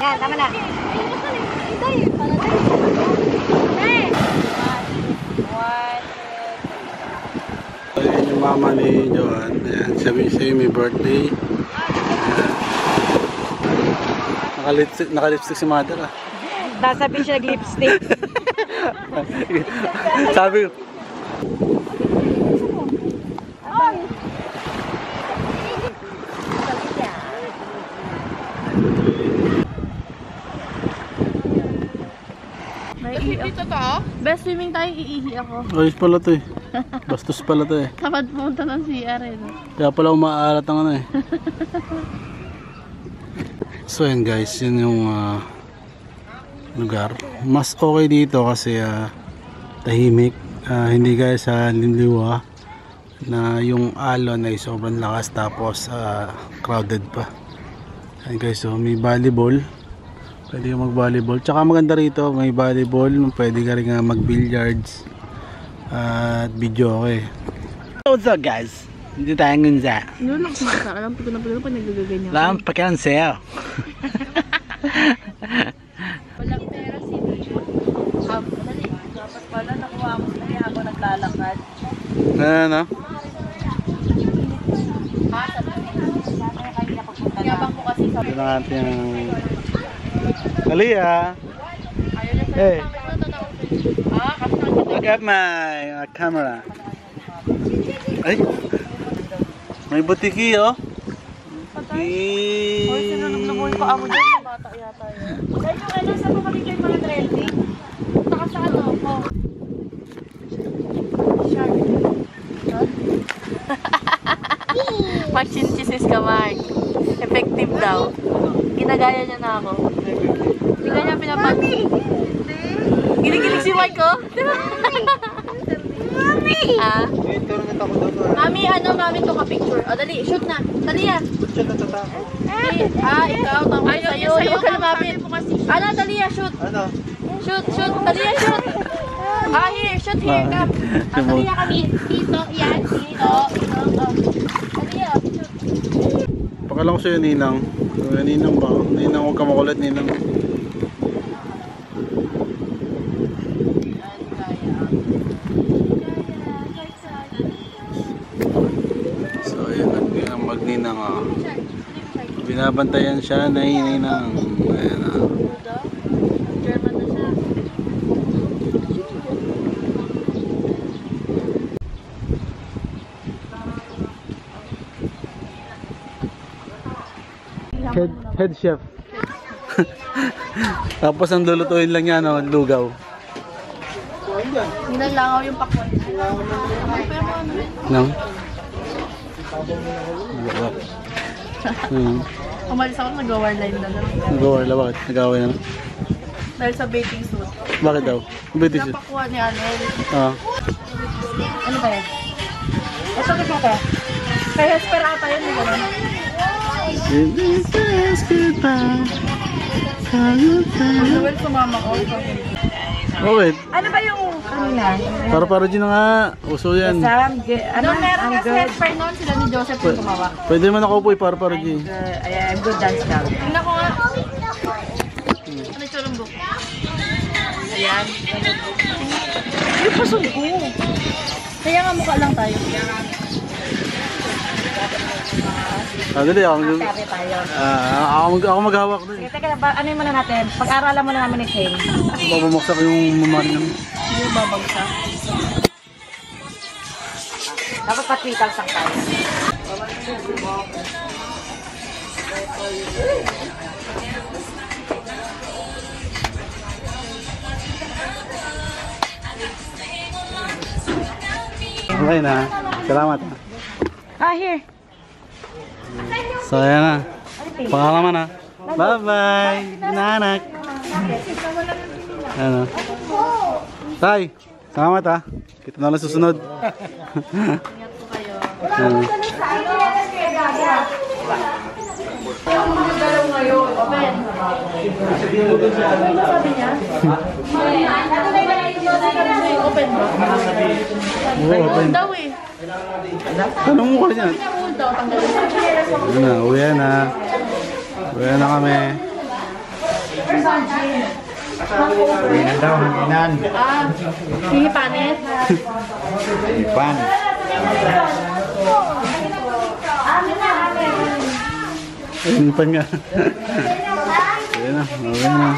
Yan, tama na. Ayan yung mama ni Joan. Ayan, sabi sa'yo may birthday. Naka-lipstick si mother ah. Sasabihin siya nag-lipstick. Sabi ko. Dito to? Best swimming tayo, iihi ako. Ayos pala to eh. Bastos pala to eh. Kapag pumunta ng CR eh. Kaya pala umaalat ang ano eh. So yan guys, yun yung lugar. Mas okay dito kasi tahimik. Hindi gaya sa Linliwa na yung alon ay sobrang lakas tapos crowded pa. Yan guys, so may volleyball. Pwede ka mag-volleyball. Tsaka maganda rito, may volleyball. Pwede ka rin mag-billiards. At video okay. What's up guys? Hindi tayo ngunza. Nulak mo sa alam ko na pag nagaganyan. Lang pakilang sayo. Walang pera si Lucio. Dapat pala nakuha mo na ako naglalakad. Ano? Yabang ko kasi sa... Ito na natin yung... Kalia! Hey! Look at my camera. Ay! May butiki oh! Hoy, sinunod-lubuhin ko amo dyan. Bata yata yun. Dahil yung kailan sa mga picture mga trending. Saka sa ano ko. Shark. Mag-chinchisis ka, Mark. Effective daw. Ginagaya niya na ako. Hindi ka niya pinapati. Ginigilig si Mark, oh. Mami! Ah? Mami, mami to ka-picture. O, dali, shoot na. Dali yan. Ikaw, tawag sa'yo. Huwag ka lumapit. Ano, dali yan, shoot. Shoot, dali yan, shoot. Here, shoot here, come. Dali yan kami. Dito, yan, dito. Dali yan, shoot. Pakalang ko sa'yo, Ninang. Ninang ba? Ninang, huwag ka makulit, Ninang. So, yun ang magninang. Binabantayan siya na Ninang. Ayan ah. German na siya. Head chef. Tapos ang lulutuin lang yan, lugaw. Nilalangaw yung pakwan. Nang? Umalis ako, nag-war line na lang. Nag-warla, bakit? Nag-away na? Dahil sa baking suit. Bakit daw? British. Napakuha ni Anel. Ano ba yan? Ito ka ka. Kaya esperata yun, di ba? Noel, sumama ko. Okay. Ano ba yung kanina? Para dyan na nga. Uso yan. Sam, Nung meron kasi helper noon, sila ni Joseph yung gumawa. Pwede man ako po para dyan. I'm good dance now. Tingnan ko nga. Ano ito ng book? Ayan. Yung pasok ko. Kaya nga mukha lang tayo. Dali ako. Sabi tayo. Ako maghawak doon. Sige, teka, ano yung muna natin? Pag-aralan muna namin ni Shane. Babumuksak yung mamari namin. Hindi babagsak. Dapat patwitals lang tayo. Okay na. Salamat. Here. So ayan na. Pangalaman na. Bye-bye. Nanak. Ano? Tay. Salamat ha. Kita na lang susunod. Ingat po kayo. Magdalaw ngayon. Open. Ano ba sabi niya? Open ba? Oo, open. Daw eh. Tanong mo ka dyan. Uwi na. Uwi na kami. Uwi na daw, hanginan. Hihipanin. Ipan. Ayun pa nga. Ayun na, uwi na.